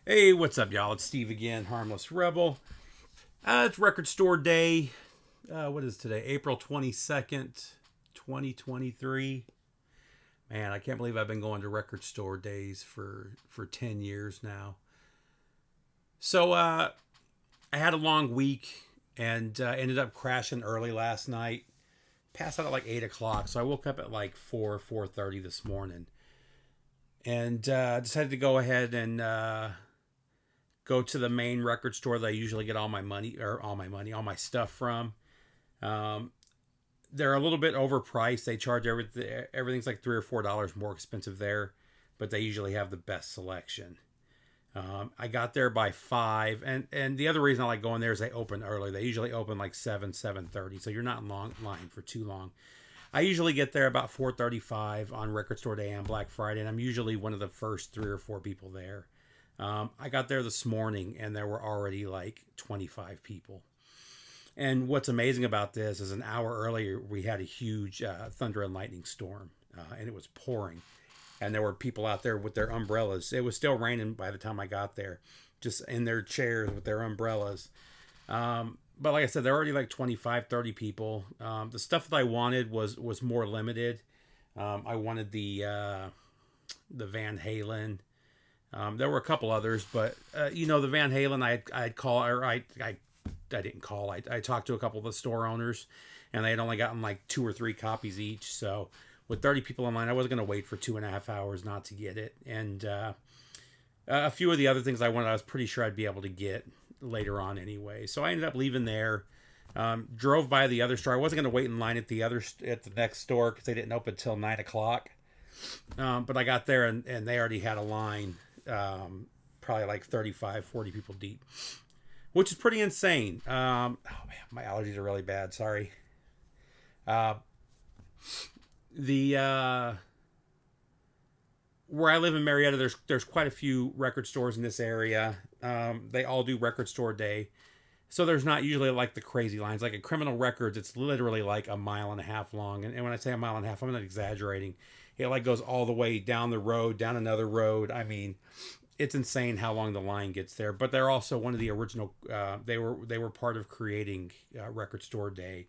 Hey, what's up, y'all? It's Steve again, Harmless Rebel. It's record store day. What is today? April 22nd, 2023. Man, I can't believe I've been going to record store days for 10 years now. So, I had a long week and ended up crashing early last night. Passed out at like 8 o'clock, so I woke up at like 4:30 this morning. And decided to go ahead and go to the main record store that I usually get all my stuff from. Um, they're a little bit overpriced. They charge everything's like $3 or $4 more expensive there, but they usually have the best selection. I got there by 5, and the other reason I like going there is they open early. They usually open like 7:30, so you're not in long line for too long. I usually get there about 4:35 on record store day and Black Friday, and I'm usually one of the first 3 or 4 people there. I got there this morning, and there were already like 25 people. And what's amazing about this is an hour earlier, we had a huge thunder and lightning storm, and it was pouring. And there were people out there with their umbrellas. It was still raining by the time I got there, just in their chairs with their umbrellas. But like I said, there were already like 25, 30 people. The stuff that I wanted was more limited. I wanted the Van Halen. There were a couple others, but the Van Halen I didn't call. I talked to a couple of the store owners, and they had only gotten like 2 or 3 copies each. So with 30 people in line, I wasn't going to wait for 2.5 hours not to get it. And a few of the other things I wanted, I was pretty sure I'd be able to get later on anyway. So I ended up leaving there. Drove by the other store. I wasn't going to wait in line at the next store because they didn't open till 9 o'clock. But I got there and they already had a line, probably like 35, 40 people deep, which is pretty insane. Oh man, my allergies are really bad. Sorry. The Where I live in Marietta, there's quite a few record stores in this area. They all do record store day. So there's not usually like the crazy lines. Like at Criminal Records, it's literally like a mile and a half long. And when I say a mile and a half, I'm not exaggerating. It like goes all the way down the road, down another road. I mean, it's insane how long the line gets there. But they're also one of the original. They were part of creating Record Store Day,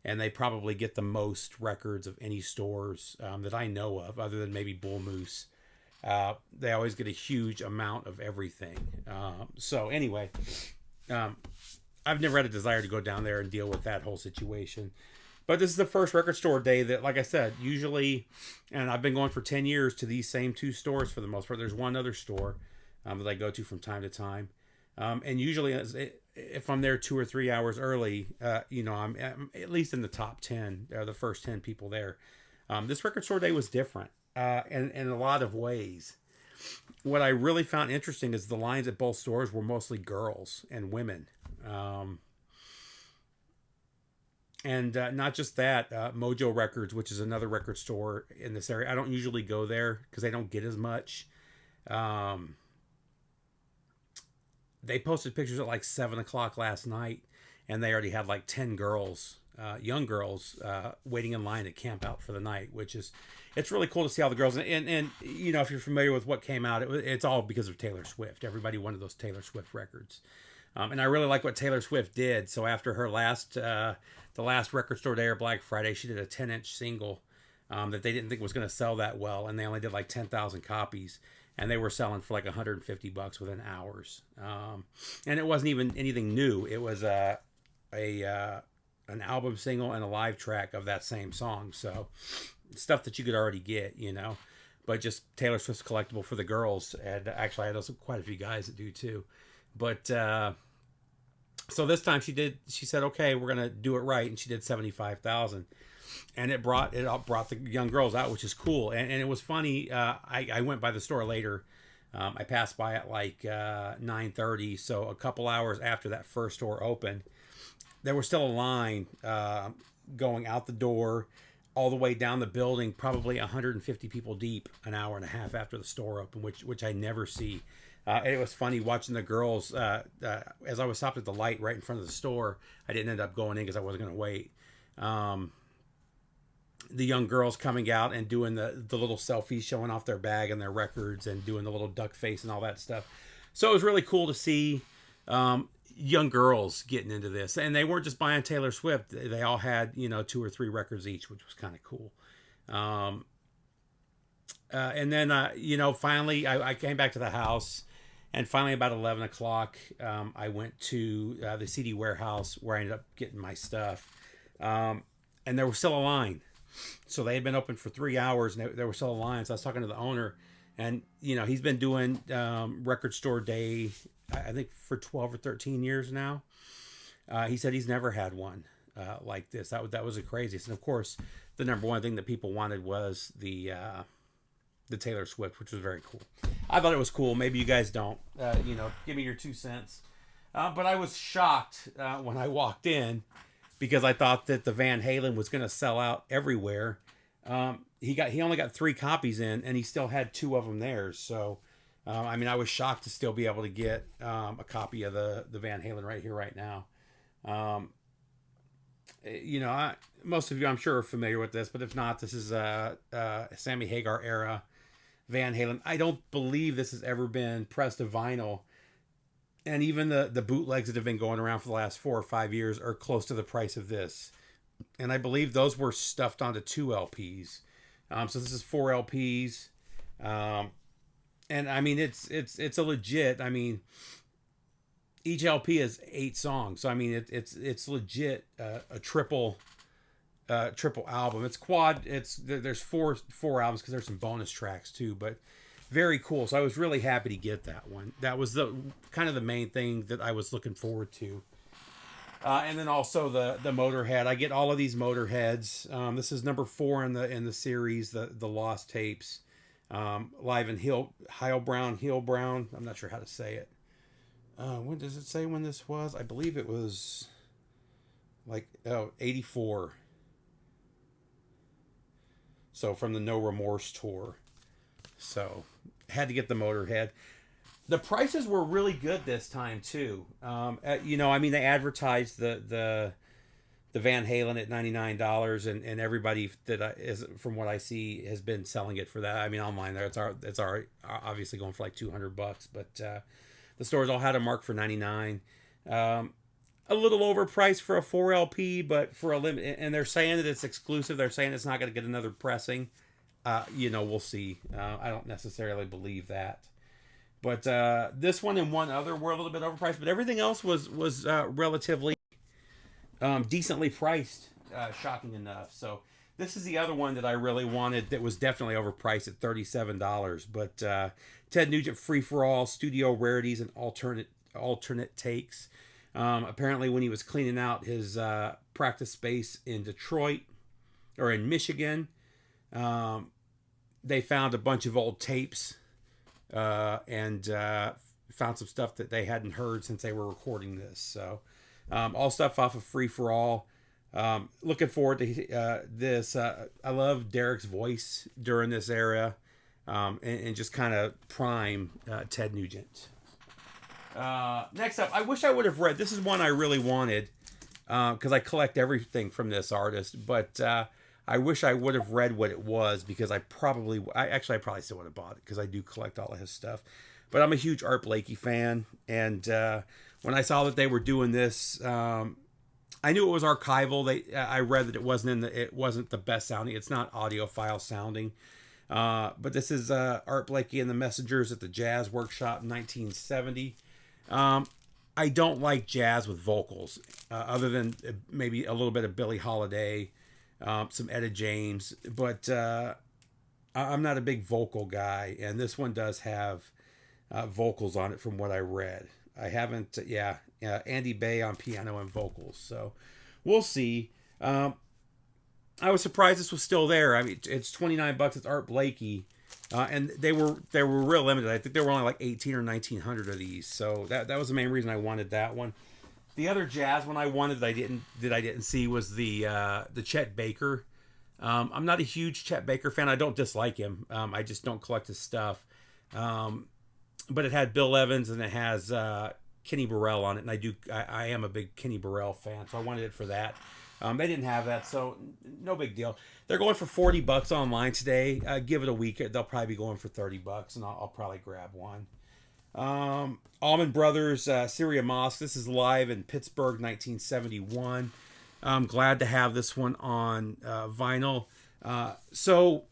and they probably get the most records of any stores that I know of, other than maybe Bull Moose. They always get a huge amount of everything. So anyway. I've never had a desire to go down there and deal with that whole situation. But this is the first record store day that, like I said, usually, and I've been going for 10 years to these same 2 stores for the most part. There's one other store that I go to from time to time. And usually, if I'm there 2 or 3 hours early, I'm at least in the top 10, or the first 10 people there. This record store day was different in a lot of ways. What I really found interesting is the lines at both stores were mostly girls and women. And not just that, Mojo Records, which is another record store in this area. I don't usually go there because they don't get as much. They posted pictures at like 7 o'clock last night, and they already had like 10 girls, young girls, waiting in line to camp out for the night, it's really cool to see all the girls. And if you're familiar with what came out, it's all because of Taylor Swift. Everybody wanted those Taylor Swift records. And I really like what Taylor Swift did. So after her the last record store day or Black Friday, she did a 10-inch single that they didn't think was going to sell that well. And they only did like 10,000 copies. And they were selling for like $150 within hours. And it wasn't even anything new. It was an album single and a live track of that same song. So stuff that you could already get, but just Taylor Swift's collectible for the girls. And actually I know quite a few guys that do too. But so this time she said, okay, we're going to do it right. And she did 75,000. And it brought the young girls out, which is cool. And it was funny. I went by the store later. I passed by at like 9:30. So a couple hours after that first store opened, there was still a line going out the door all the way down the building, probably 150 people deep, an hour and a half after the store opened, which I never see. And it was funny watching the girls as I was stopped at the light right in front of the store. I didn't end up going in because I wasn't going to wait. The young girls coming out and doing the little selfies, showing off their bag and their records, and doing the little duck face and all that stuff. So it was really cool to see young girls getting into this, and they weren't just buying Taylor Swift. They all had, you know, 2 or 3 records each, which was kind of cool. And then, you know, finally I came back to the house, and finally about 11 o'clock, I went to the CD warehouse where I ended up getting my stuff. And there was still a line. So they had been open for 3 hours, and there was still a line. So I was talking to the owner, and, you know, he's been doing Record Store Day, I think, for 12 or 13 years now. He said he's never had one like this. That was the craziest. And, of course, the number one thing that people wanted was the Taylor Swift, which was very cool. I thought it was cool. Maybe you guys don't. You know, give me your 2 cents. But I was shocked when I walked in, because I thought that the Van Halen was going to sell out everywhere. He only got 3 copies in, and he still had 2 of them there. So, I mean, I was shocked to still be able to get a copy of the Van Halen right here, right now. You know, most of you, I'm sure, are familiar with this, but if not, this is Sammy Hagar era Van Halen. I don't believe this has ever been pressed to vinyl. And even the bootlegs that have been going around for the last 4 or 5 years are close to the price of this. And I believe those were stuffed onto 2 LPs. So this is 4 LPs. And I mean, it's a legit, I mean, each LP is 8 songs. So I mean, it's legit a triple album. It's quad. There's four albums, because there's some bonus tracks too, but very cool. So I was really happy to get that one. That was the kind of the main thing that I was looking forward to. And then also the Motorhead. I get all of these Motorheads. This is number 4 in the series, the Lost Tapes. Live in Hillbrown. I'm not sure how to say it. When does it say when this was? I believe it was like 84. So from the No Remorse tour. So had to get the Motorhead. The prices were really good this time too. You know, I mean, they advertised the Van Halen at $99, and everybody that is, from what I see, has been selling it for that. I mean, online there, it's obviously going for like $200, but the stores all had a mark for $99. A little overpriced for a 4 LP, but for a limit, and they're saying that it's exclusive. They're saying it's not going to get another pressing. You know, we'll see. I don't necessarily believe that. But this one and one other were a little bit overpriced, but everything else was relatively decently priced, shocking enough. So this is the other one that I really wanted that was definitely overpriced at $37. But Ted Nugent Free for All, Studio Rarities, and alternate takes. Apparently when he was cleaning out his practice space in Detroit, or in Michigan, they found a bunch of old tapes and found some stuff that they hadn't heard since they were recording this. So all stuff off of Free for All. Looking forward to this. I love Derek's voice during this era, and just kind of prime Ted Nugent. Next up, I wish I would have read. This is one I really wanted, because I collect everything from this artist, but I wish I would have read what it was, because I probably still would have bought it, because I do collect all of his stuff. But I'm a huge Art Blakey fan, and when I saw that they were doing this, I knew it was archival. I read that it wasn't the best sounding. It's not audiophile sounding. But this is Art Blakey and the Messengers at the Jazz Workshop in 1970. I don't like jazz with vocals, other than maybe a little bit of Billie Holiday, some Etta James, but I'm not a big vocal guy, and this one does have vocals on it from what I read. I haven't, Andy Bay on piano and vocals, so we'll see. I was surprised this was still there. I mean, it's $29. It's Art Blakey. And they were real limited. I think there were only like 18 or 1900 of these. So that was the main reason I wanted that one. The other jazz one I wanted that I didn't see was the Chet Baker. I'm not a huge Chet Baker fan. I don't dislike him. I just don't collect his stuff. But it had Bill Evans and it has Kenny Burrell on it, and I am a big Kenny Burrell fan, so I wanted it for that. They didn't have that, so no big deal. They're going for $40 online today. Give it a week; they'll probably be going for $30, and I'll probably grab one. Allman Brothers, Syria Mosque. This is live in Pittsburgh, 1971. I'm glad to have this one on vinyl. So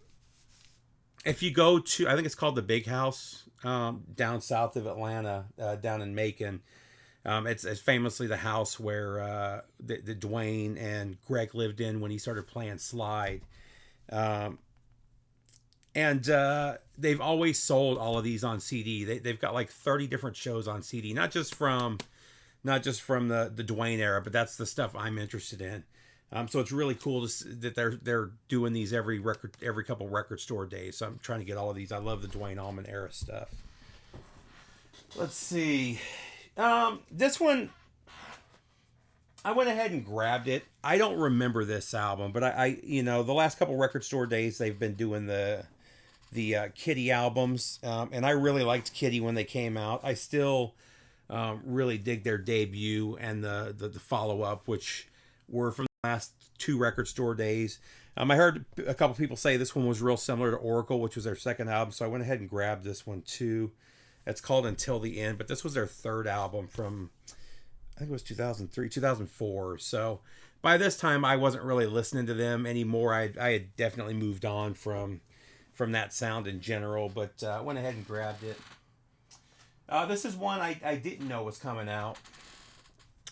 if you go to, I think it's called the Big House, down south of Atlanta, down in Macon. It's famously the house where the Dwayne and Greg lived in when he started playing slide. And they've always sold all of these on CD. They've got like 30 different shows on CD, not just from the Dwayne era, but that's the stuff I'm interested in. So it's really cool that they're doing these every couple record store days. So I'm trying to get all of these. I love the Dwayne Allman era stuff. Let's see. This one, I went ahead and grabbed it. I don't remember this album, but I the last couple record store days they've been doing the Kitty albums, and I really liked Kitty when they came out. I still really dig their debut and the follow up, which were from the last two record store days. I heard a couple people say this one was real similar to Oracle, which was their second album, so I went ahead and grabbed this one too. It's called Until the End, but this was their third album from, I think it was 2003, 2004. So by this time, I wasn't really listening to them anymore. I had definitely moved on from that sound in general, but I went ahead and grabbed it. This is one I didn't know was coming out,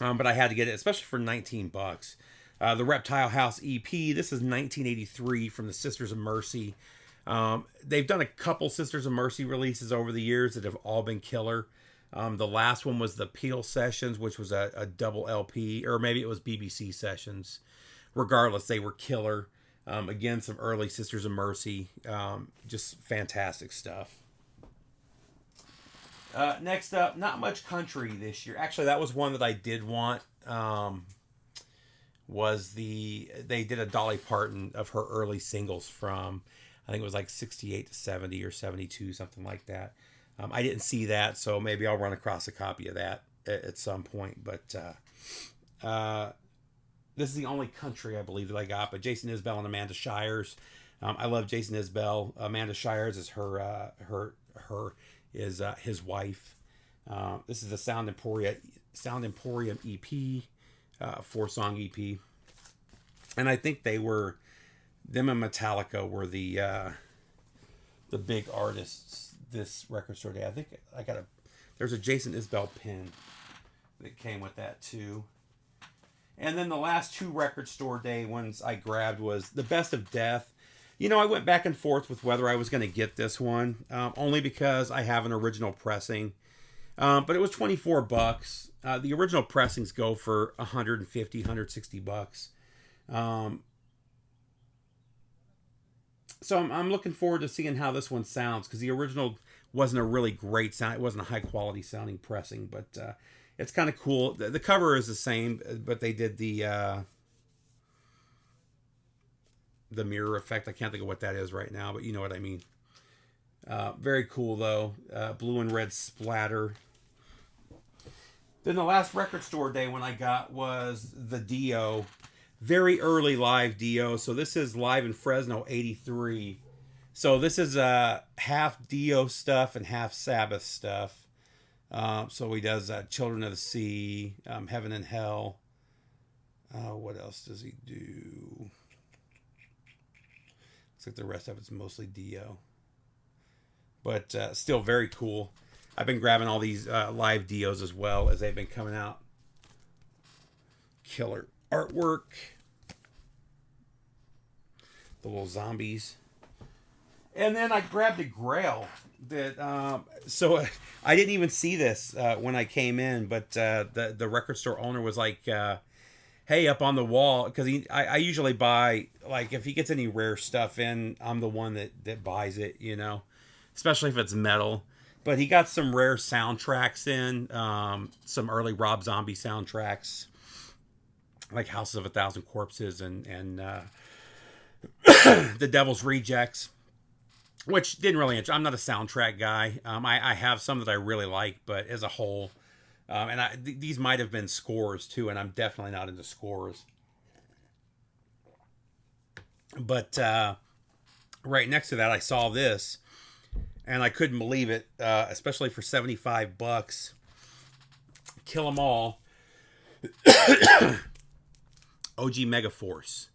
but I had to get it, especially for $19. The Reptile House EP. This is 1983 from the Sisters of Mercy. They've done a couple Sisters of Mercy releases over the years that have all been killer. The last one was the Peel Sessions, which was a double LP, or maybe it was BBC Sessions. Regardless, they were killer. Again, some early Sisters of Mercy. Just fantastic stuff. Next up, not much country this year. Actually, that was one that I did want. They did a Dolly Parton of her early singles from, I think it was like 68 to 70 or 72, something like that. I didn't see that, so maybe I'll run across a copy of that at some point. But this is the only country I believe that I got. But Jason Isbell and Amanda Shires. I love Jason Isbell. Amanda Shires is his wife. This is the Sound Emporium EP, 4-song EP, and I think them and Metallica were the big artists this record store day. I think there's a Jason Isbell pin that came with that too. And then the last two record store day ones I grabbed was The Best of Death. I went back and forth with whether I was going to get this one, only because I have an original pressing. But it was $24. The original pressings go for $150, $160. So I'm looking forward to seeing how this one sounds, because the original wasn't a really great sound. It wasn't a high quality sounding pressing, but it's kind of cool. The cover is the same, but they did the mirror effect. I can't think of what that is right now, but you know what I mean. Very cool though. Blue and red splatter. Then the last record store day one I got was the Dio. Very early live Dio. So this is live in Fresno, 83. So this is half Dio stuff and half Sabbath stuff. So he does Children of the Sea, Heaven and Hell. What else does he do? Looks like the rest of it's mostly Dio. But still very cool. I've been grabbing all these live Dios as well as they've been coming out. Killer artwork. The little zombies. And then I grabbed a Grail. So I didn't even see this when I came in, but the record store owner was like, hey, up on the wall, because I usually buy, like, if he gets any rare stuff in, I'm the one that buys it, especially if it's metal. But he got some rare soundtracks in, some early Rob Zombie soundtracks, like Houses of a Thousand Corpses and The Devil's Rejects, which didn't really interest. I'm not a soundtrack guy. I have some that I really like, but as a whole, and these might have been scores too, and I'm definitely not into scores. But right next to that, I saw this. and I couldn't believe it, especially for $75. Kill 'Em All. OG Megaforce.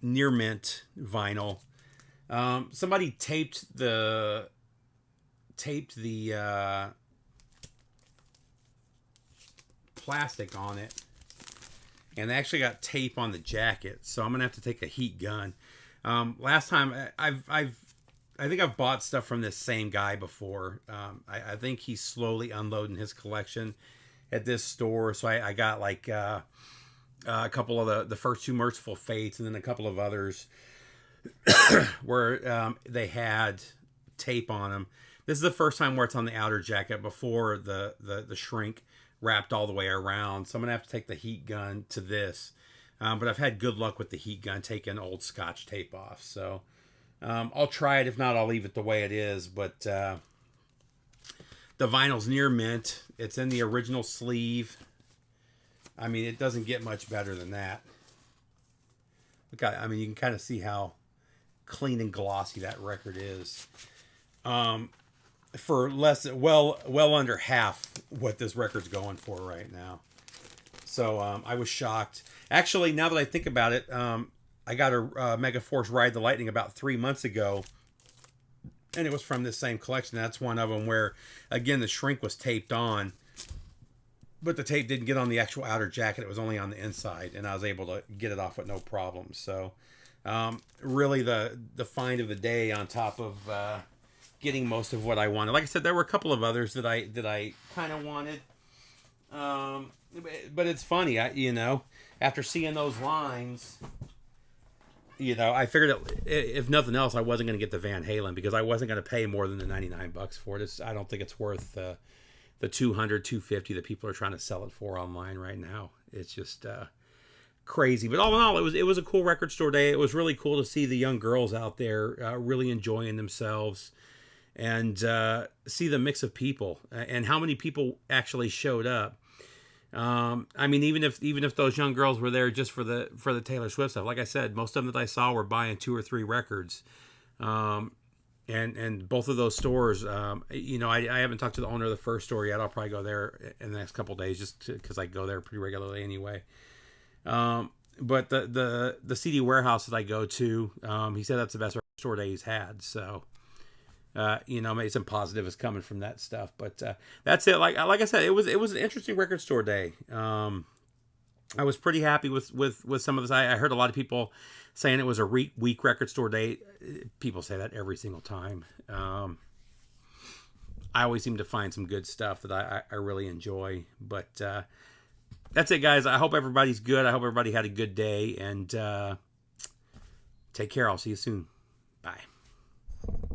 Near mint vinyl. Somebody taped the plastic on it, and they actually got tape on the jacket, so I'm gonna have to take a heat gun. Last time I think I've bought stuff from this same guy before. I think he's slowly unloading his collection at this store, so I got like a couple of the first two Merciful Fates, and then a couple of others where they had tape on them. This is the first time where it's on the outer jacket before the shrink wrapped all the way around. So I'm gonna have to take the heat gun to this, but I've had good luck with the heat gun taking old Scotch tape off. So I'll try it. If not, I'll leave it the way it is. But the vinyl's near mint. It's in the original sleeve. I mean, it doesn't get much better than that. Look, I mean, you can kind of see how clean and glossy that record is. For less, well under half what this record's going for right now. So I was shocked. Actually, now that I think about it, I got a Megaforce Ride the Lightning about 3 months ago, and it was from this same collection. That's one of them where, again, the shrink was taped on, but the tape didn't get on the actual outer jacket. It was only on the inside, and I was able to get it off with no problem. So really the find of the day, on top of getting most of what I wanted. Like I said, there were a couple of others that I kind of wanted. But it's funny, after seeing those lines, I figured if nothing else, I wasn't going to get the Van Halen, because I wasn't going to pay more than the $99 for it. I don't think it's worth the $200, $250 that people are trying to sell it for online right now. It's just crazy. But all in all, it was a cool record store day. It was really cool to see the young girls out there really enjoying themselves, and see the mix of people and how many people actually showed up. I mean, even if those young girls were there just for the Taylor Swift stuff, like I said, most of them that I saw were buying 2 or 3 records. And both of those stores, I haven't talked to the owner of the first store yet. I'll probably go there in the next couple of days, just because I go there pretty regularly anyway. But the CD warehouse that I go to, he said that's the best store day he's had. So, maybe some positive is coming from that stuff. But that's it. Like I said, it was an interesting record store day. I was pretty happy with some of this. I heard a lot of people saying it was a weak record store day. People say that every single time. I always seem to find some good stuff that I really enjoy. But that's it, guys. I hope everybody's good. I hope everybody had a good day. And take care. I'll see you soon. Bye.